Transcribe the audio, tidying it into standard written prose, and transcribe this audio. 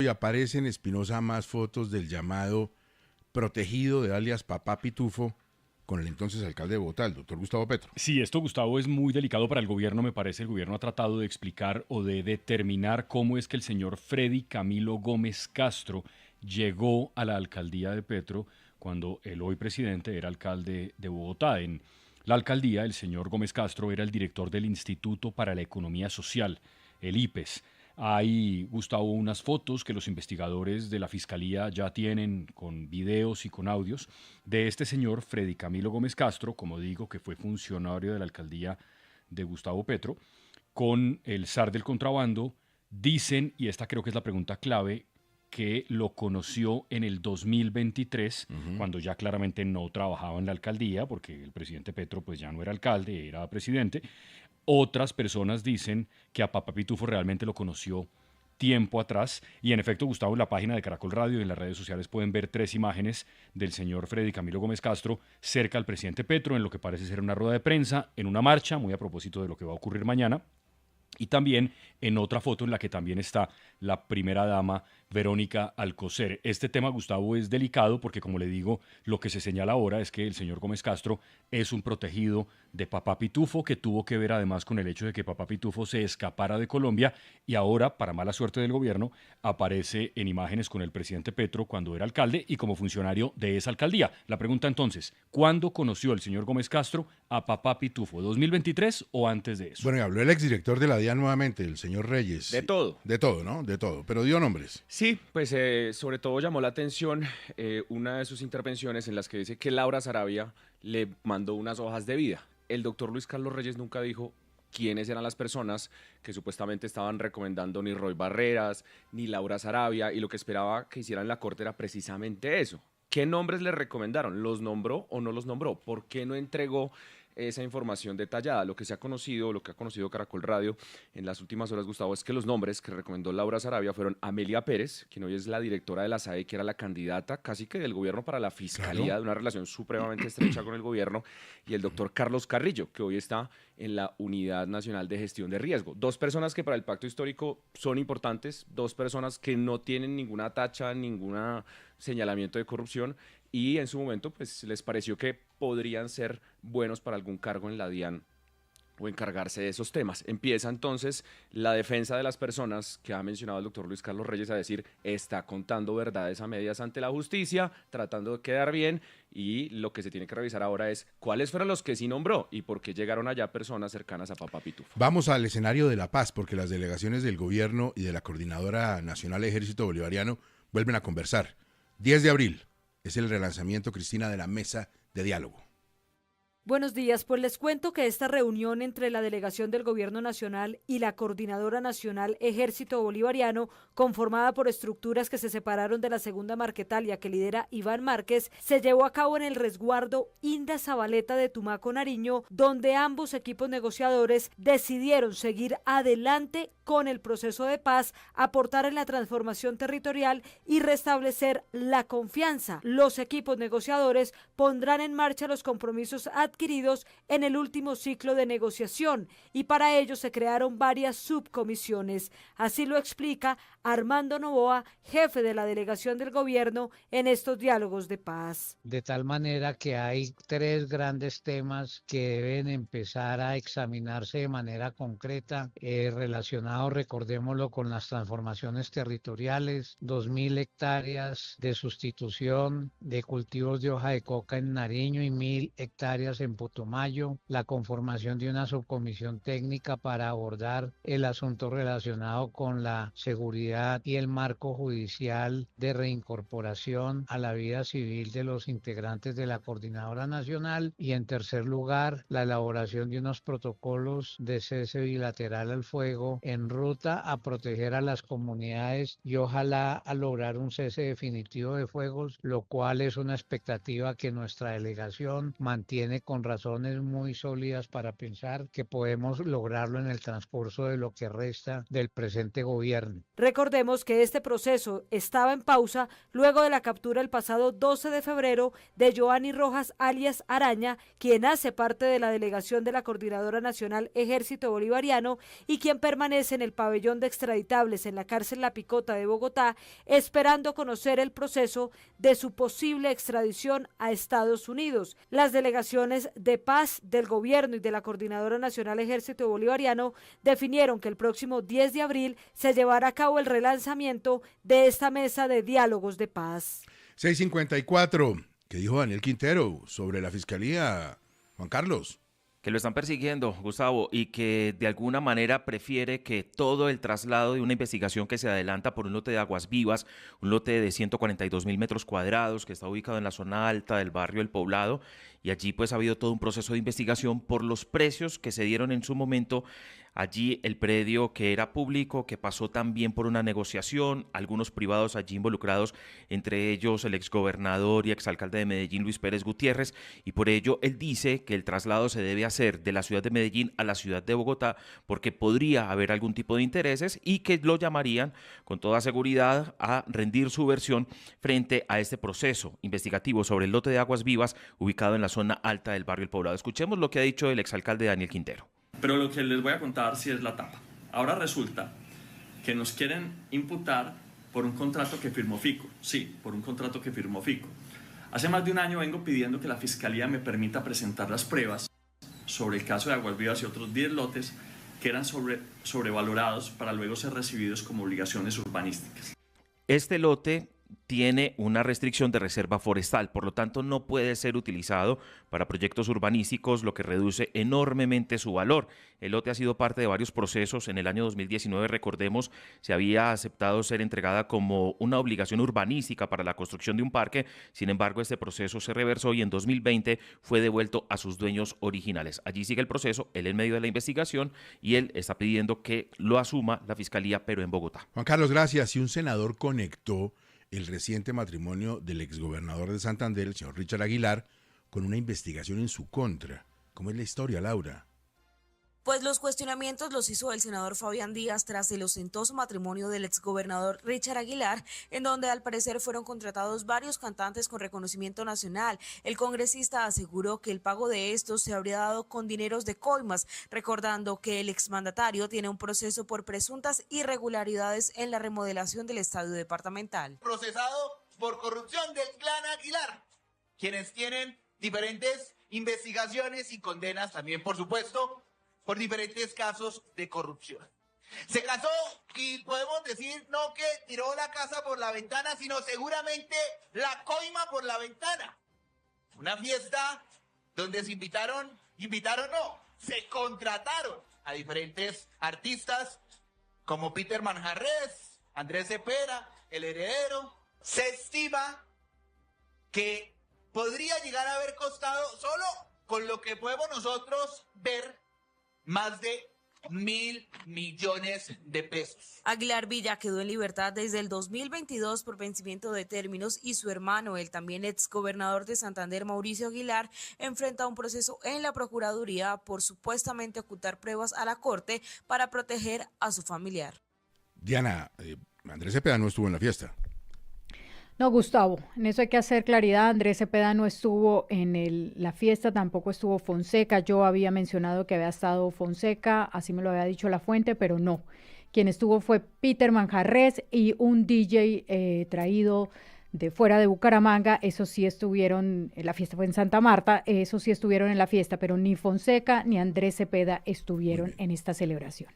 Y aparecen, Espinosa, más fotos del llamado protegido de alias Papá Pitufo con el entonces alcalde de Bogotá, el doctor Gustavo Petro. Sí, esto, Gustavo, es muy delicado para el gobierno, me parece. El gobierno ha tratado de explicar o de determinar cómo es que el señor Freddy Camilo Gómez Castro llegó a la alcaldía de Petro cuando el hoy presidente era alcalde de Bogotá. En la alcaldía, el señor Gómez Castro era el director del Instituto para la Economía Social, el IPES. Hay, Gustavo, unas fotos que los investigadores de la Fiscalía ya tienen con videos y con audios de este señor Freddy Camilo Gómez Castro, como digo, que fue funcionario de la alcaldía de Gustavo Petro, con el zar del contrabando. Dicen, y esta creo que es la pregunta clave, que lo conoció en el 2023, cuando ya claramente no trabajaba en la alcaldía, porque el presidente Petro pues ya no era alcalde, era presidente. Otras personas dicen que a Papá Pitufo realmente lo conoció tiempo atrás. Y en efecto, Gustavo, en la página de Caracol Radio y en las redes sociales pueden ver 3 imágenes del señor Freddy Camilo Gómez Castro cerca al presidente Petro en lo que parece ser una rueda de prensa, en una marcha, muy a propósito de lo que va a ocurrir mañana. Y también en otra foto en la que también está la primera dama Verónica Alcocer. Este tema, Gustavo, es delicado porque, como le digo, lo que se señala ahora es que el señor Gómez Castro es un protegido de Papá Pitufo, que tuvo que ver además con el hecho de que Papá Pitufo se escapara de Colombia y ahora, para mala suerte del gobierno, aparece en imágenes con el presidente Petro cuando era alcalde y como funcionario de esa alcaldía. La pregunta entonces, ¿cuándo conoció el señor Gómez Castro a Papá Pitufo? ¿2023 o antes de eso? Bueno, y habló el exdirector de la DIAN nuevamente, el señor Reyes. De todo. De todo, ¿no? De todo, pero dio nombres. Sí, pues sobre todo llamó la atención una de sus intervenciones en las que dice que Laura Sarabia le mandó unas hojas de vida. El doctor Luis Carlos Reyes nunca dijo quiénes eran las personas que supuestamente estaban recomendando ni Roy Barreras, ni Laura Sarabia, y lo que esperaba que hicieran la corte era precisamente eso. ¿Qué nombres le recomendaron? ¿Los nombró o no los nombró? ¿Por qué no entregó esa información detallada? Lo que se ha conocido, lo que ha conocido Caracol Radio en las últimas horas, Gustavo, es que los nombres que recomendó Laura Sarabia fueron Amelia Pérez, quien hoy es la directora de la SAE, que era la candidata casi que del gobierno para la fiscalía, Claro. de una relación supremamente estrecha con el gobierno, y el doctor Carlos Carrillo, que hoy está en la Unidad Nacional de Gestión de Riesgo. Dos personas que para el pacto histórico son importantes, dos personas que no tienen ninguna tacha, ningún señalamiento de corrupción, y en su momento pues les pareció que podrían ser buenos para algún cargo en la DIAN o encargarse de esos temas. Empieza entonces la defensa de las personas que ha mencionado el doctor Luis Carlos Reyes a decir, está contando verdades a medias ante la justicia, tratando de quedar bien, y lo que se tiene que revisar ahora es cuáles fueron los que sí nombró y por qué llegaron allá personas cercanas a Papá Pitufo. Vamos al escenario de la paz, porque las delegaciones del gobierno y de la Coordinadora Nacional Ejército Bolivariano vuelven a conversar. 10 de abril es el relanzamiento, Cristina, de la mesa de diálogo. Buenos días, pues les cuento que esta reunión entre la delegación del Gobierno Nacional y la Coordinadora Nacional Ejército Bolivariano, conformada por estructuras que se separaron de la Segunda Marquetalia que lidera Iván Márquez, se llevó a cabo en el resguardo Inda Zabaleta de Tumaco, Nariño, donde ambos equipos negociadores decidieron seguir adelante con el proceso de paz, aportar en la transformación territorial y restablecer la confianza. Los equipos negociadores pondrán en marcha los compromisos adquiridos en el último ciclo de negociación y para ello se crearon varias subcomisiones. Así lo explica Armando Novoa, jefe de la delegación del gobierno en estos diálogos de paz. De tal manera que hay 3 grandes temas que deben empezar a examinarse de manera concreta, relacionados, recordémoslo, con las transformaciones territoriales, 2.000 hectáreas de sustitución de cultivos de hoja de coca en Nariño y 1.000 hectáreas en Putumayo, la conformación de una subcomisión técnica para abordar el asunto relacionado con la seguridad y el marco judicial de reincorporación a la vida civil de los integrantes de la Coordinadora Nacional, y en tercer lugar, la elaboración de unos protocolos de cese bilateral al fuego en ruta a proteger a las comunidades y ojalá a lograr un cese definitivo de fuegos, lo cual es una expectativa que nuestra delegación mantiene con razones muy sólidas para pensar que podemos lograrlo en el transcurso de lo que resta del presente gobierno. Recordemos que este proceso estaba en pausa luego de la captura el pasado 12 de febrero de Joanny Rojas alias Araña, quien hace parte de la delegación de la Coordinadora Nacional Ejército Bolivariano y quien permanece en el pabellón de extraditables en la cárcel La Picota de Bogotá, esperando conocer el proceso de su posible extradición a Estados Unidos. Las delegaciones de paz del gobierno y de la Coordinadora Nacional Ejército Bolivariano definieron que el próximo 10 de abril se llevará a cabo el relanzamiento de esta mesa de diálogos de paz. 654, ¿qué dijo Daniel Quintero sobre la fiscalía, Juan Carlos? Que lo están persiguiendo, Gustavo, y que de alguna manera prefiere que todo el traslado de una investigación que se adelanta por un lote de aguas vivas, un lote de 142.000 metros cuadrados que está ubicado en la zona alta del barrio El Poblado, y allí pues ha habido todo un proceso de investigación por los precios que se dieron en su momento. Allí el predio que era público, que pasó también por una negociación, algunos privados allí involucrados, entre ellos el exgobernador y exalcalde de Medellín, Luis Pérez Gutiérrez, y por ello él dice que el traslado se debe hacer de la ciudad de Medellín a la ciudad de Bogotá, porque podría haber algún tipo de intereses y que lo llamarían con toda seguridad a rendir su versión frente a este proceso investigativo sobre el lote de aguas vivas ubicado en la zona alta del barrio El Poblado. Escuchemos lo que ha dicho el exalcalde Daniel Quintero. Pero lo que les voy a contar sí es la tapa. Ahora resulta que nos quieren imputar por un contrato que firmó Fico. Sí, por un contrato que firmó Fico. Hace más de un año vengo pidiendo que la Fiscalía me permita presentar las pruebas sobre el caso de Aguas Vivas y otros 10 lotes que eran sobrevalorados para luego ser recibidos como obligaciones urbanísticas. Este lote tiene una restricción de reserva forestal, por lo tanto no puede ser utilizado para proyectos urbanísticos, lo que reduce enormemente su valor. El lote ha sido parte de varios procesos. En el año 2019, recordemos, se había aceptado ser entregada como una obligación urbanística para la construcción de un parque. Sin embargo, este proceso se reversó y en 2020 fue devuelto a sus dueños originales. Allí sigue el proceso, él en medio de la investigación, y él está pidiendo que lo asuma la Fiscalía, pero en Bogotá. Juan Carlos, gracias. Si un senador conectó el reciente matrimonio del exgobernador de Santander, el señor Richard Aguilar, con una investigación en su contra. ¿Cómo es la historia, Laura? Pues los cuestionamientos los hizo el senador Fabián Díaz tras el ostentoso matrimonio del exgobernador Richard Aguilar, en donde al parecer fueron contratados varios cantantes con reconocimiento nacional. El congresista aseguró que el pago de estos se habría dado con dineros de coimas, recordando que el exmandatario tiene un proceso por presuntas irregularidades en la remodelación del estadio departamental. Procesado por corrupción del clan Aguilar, quienes tienen diferentes investigaciones y condenas también, por supuesto, por diferentes casos de corrupción. Se casó y podemos decir no que tiró la casa por la ventana, sino seguramente la coima por la ventana. Una fiesta donde se se contrataron a diferentes artistas como Peter Manjarrés, Andrés Cepeda, El Heredero. Se estima que podría llegar a haber costado, solo con lo que podemos nosotros ver, más de 1.000 millones de pesos. Aguilar Villa quedó en libertad desde el 2022 por vencimiento de términos y su hermano, el también exgobernador de Santander, Mauricio Aguilar, enfrenta un proceso en la Procuraduría por supuestamente ocultar pruebas a la Corte para proteger a su familiar. Diana, Andrés Cepeda no estuvo en la fiesta. No, Gustavo, en eso hay que hacer claridad. Andrés Cepeda no estuvo en la fiesta, tampoco estuvo Fonseca. Yo había mencionado que había estado Fonseca, así me lo había dicho la fuente, pero no. Quien estuvo fue Peter Manjarrés y un DJ traído de fuera de Bucaramanga. Esos sí estuvieron, la fiesta fue en Santa Marta, esos sí estuvieron en la fiesta, pero ni Fonseca ni Andrés Cepeda estuvieron en esta celebración.